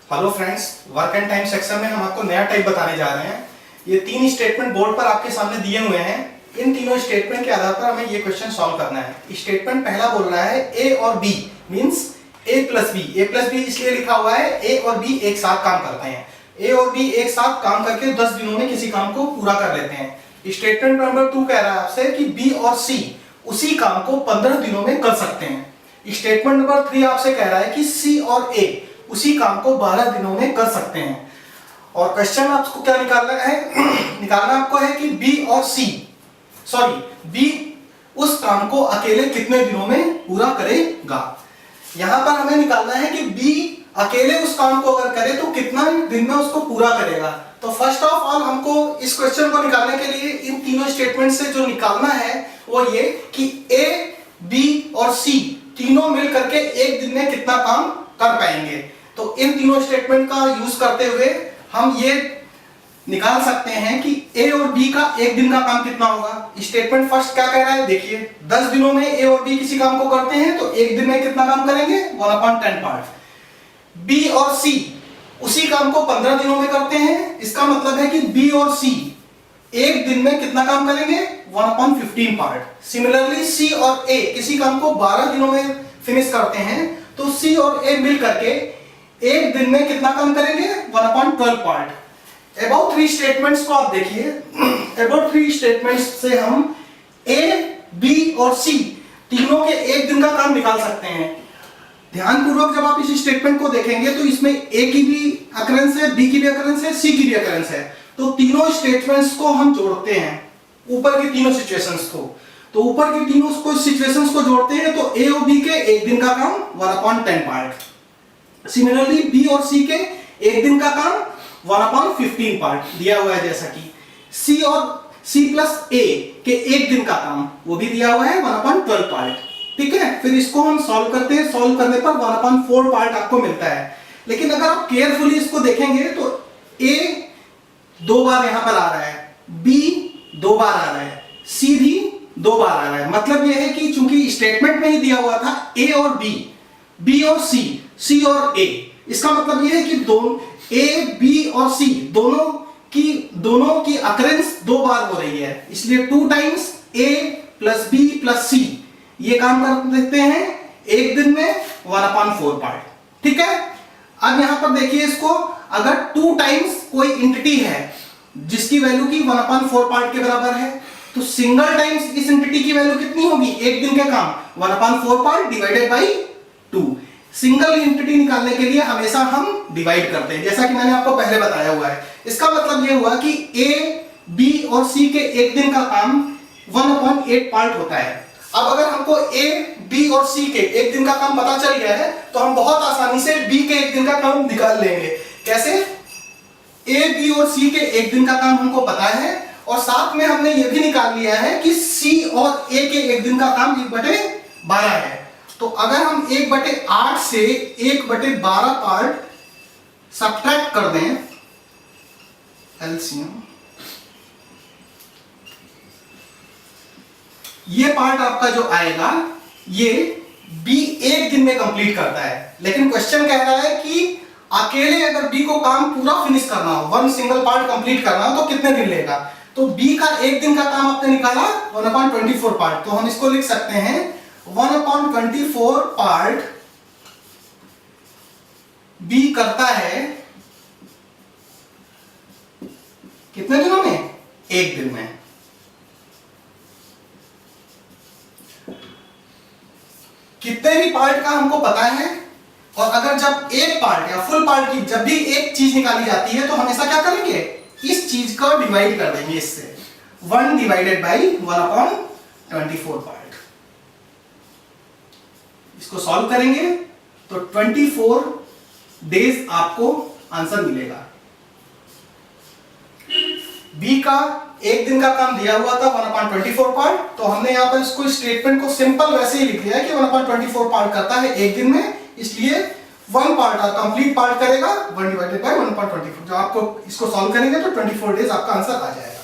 Hello friends, work and time section में हम आपको नया टाइप बताने जा रहे हैं। ये 3 स्टेटमेंट बोर्ड पर आपके सामने दिए हुए हैं। इन तीनों स्टेटमेंट के आधार पर हमें ये क्वेश्चन सॉल्व करना है। स्टेटमेंट पहला बोल रहा है ए और बी मींस ए प्लस बी इसलिए लिखा हुआ है ए और बी एक साथ काम करते हैं। ए और बी एक साथ काम करके 10 दिनों में किसी काम को पूरा कर लेते हैं। स्टेटमेंट नंबर 2 कह रहा है आपसे कि बी और सी उसी काम को 15 दिनों में कर सकते हैं। स्टेटमेंट नंबर 3 आपसे कह रहा है कि सी और ए उसी काम को 12 दिनों में कर सकते हैं। और क्वेश्चन आपको क्या निकालना है निकालना आपको है कि बी उस काम को अकेले कितने दिनों में पूरा करेगा। यहां पर हमें निकालना है कि बी अकेले उस काम को अगर करे तो कितना दिन में उसको पूरा करेगा। तो फर्स्ट ऑफ ऑल हमको इस क्वेश्चन को निकालने के लिए इन तीनों स्टेटमेंट से जो निकालना है वो ये कि ए, बी और सी तीनों मिल करके एक दिन में कितना काम कर पाएंगे। तो इन तीनों स्टेटमेंट का यूज करते हुए हम ये निकाल सकते हैं कि ए और बी का एक दिन का काम कितना होगा। स्टेटमेंट फर्स्ट क्या कह रहा है, देखिए 10 दिनों में ए और बी किसी काम को करते हैं तो एक दिन में कितना काम करेंगे 1/10 पार्ट। बी और सी उसी काम को 15 दिनों में करते हैं। इसका मतलब है कि बी और सी एक दिन में कितना काम करेंगे 1/15 पार्ट। सिमिलरली सी और ए किसी काम को 12 दिनों में फिनिश करते हैं तो सी और ए मिल करके एक दिन में कितना काम करेंगे 1/12 पार्ट। अबाउट 3 स्टेटमेंट्स को आप देखिए। अबाउट 3 स्टेटमेंट्स से हम ए, बी और सी तीनों के एक दिन का काम निकाल सकते हैं। ध्यानपूर्वक जब आप इस स्टेटमेंट को देखेंगे तो इसमें ए की भी अकरेंस है, बी की भी अकरेंस है, सी की भी अकरेंस है। तो तीनों स्टेटमेंट्स को हम जोड़ते हैं, ऊपर की तीनों सिचुएशंस को। तो ऊपर की तीनों सिचुएशंस को जोड़ते हैं तो ए और बी के एक दिन का काम 1/10 पार्ट। सिमिलरली बी और सी के एक दिन का काम 1/15 पार्ट दिया हुआ है, जैसा कि सी और सी प्लस ए के एक दिन का काम वो भी दिया हुआ है 1/12 पार्ट। ठीक है, फिर इसको हम सॉल्व करते हैं। सॉल्व करने पर 1/4 पार्ट आपको मिलता है। लेकिन अगर आप केयरफुली इसको देखेंगे तो ए 2 बार यहां पर आ रहा है, बी 2 बार आ रहा है, सी भी 2 बार आ रहा है। मतलब यह है कि चूंकि स्टेटमेंट में ही दिया हुआ था ए और बी और सी और ए, इसका मतलब यह है कि दोनों ए, बी और सी दोनों की अकरेंस 2 बार हो रही है, इसलिए 2 टाइम्स ए प्लस बी प्लस सी ये काम कर देते हैं एक दिन में 1/4 पार्ट। ठीक है, अब यहां पर देखिए इसको, अगर 2 टाइम्स कोई एंटिटी है जिसकी वैल्यू की 1/4 पार्ट के बराबर है तो सिंगल टाइम्स इस एंटिटी की वैल्यू कितनी होगी एक दिन के काम 1/4 part divided by 2। Single entity निकालने के लिए हमेशा हम डिवाइड करते हैं, जैसा कि मैंने आपको पहले बताया हुआ है। इसका मतलब यह हुआ कि ए, बी और सी के एक दिन का काम 1/8 पार्ट होता है। अब अगर हमको ए, बी और सी के एक दिन का काम पता चल गया है तो हम बहुत आसानी से बी के एक दिन का काम निकाल लेंगे। कैसे? ए, बी और सी के एक दिन का काम हमको पता है और साथ में हमने ये भी निकाल लिया है कि सी और ए के एक दिन का काम 1/12 है। तो अगर हम 1/8 से 1/12 पार्ट सब्ट्रैक्ट कर दें एलसीएम, ये पार्ट आपका जो आएगा ये बी एक दिन में कंप्लीट करता है। लेकिन क्वेश्चन कह रहा है कि अकेले अगर बी को काम पूरा फिनिश करना हो, 1 सिंगल पार्ट कंप्लीट करना हो तो कितने दिन लेगा। तो बी का एक दिन का काम आपने निकाला 1/24 पार्ट। तो हम इसको लिख सकते हैं 1/24 पार्ट बी करता है कितने दिनों में, एक दिन में। कितने भी पार्ट का हमको पता है और अगर जब एक पार्ट या फुल पार्ट की जब भी एक चीज निकाली जाती है तो हमेशा क्या करेंगे, इस चीज को डिवाइड कर देंगे इससे 1 डिवाइडेड बाई 1/24 पार्ट। इसको सॉल्व करेंगे तो 24 डेज आपको आंसर मिलेगा। बी का एक दिन का काम दिया हुआ था 1/24 पार्ट, तो हमने यहां पर इसको स्टेटमेंट को सिंपल वैसे ही लिख दिया है कि 1/24 पार्ट करता है एक दिन में, इसलिए 1 पार्ट कंप्लीट पार्ट करेगा 1 डिवाइडेड बाई 1/24। जब आपको इसको सॉल्व करेंगे तो 24 डेज आपका आंसर आ जाएगा।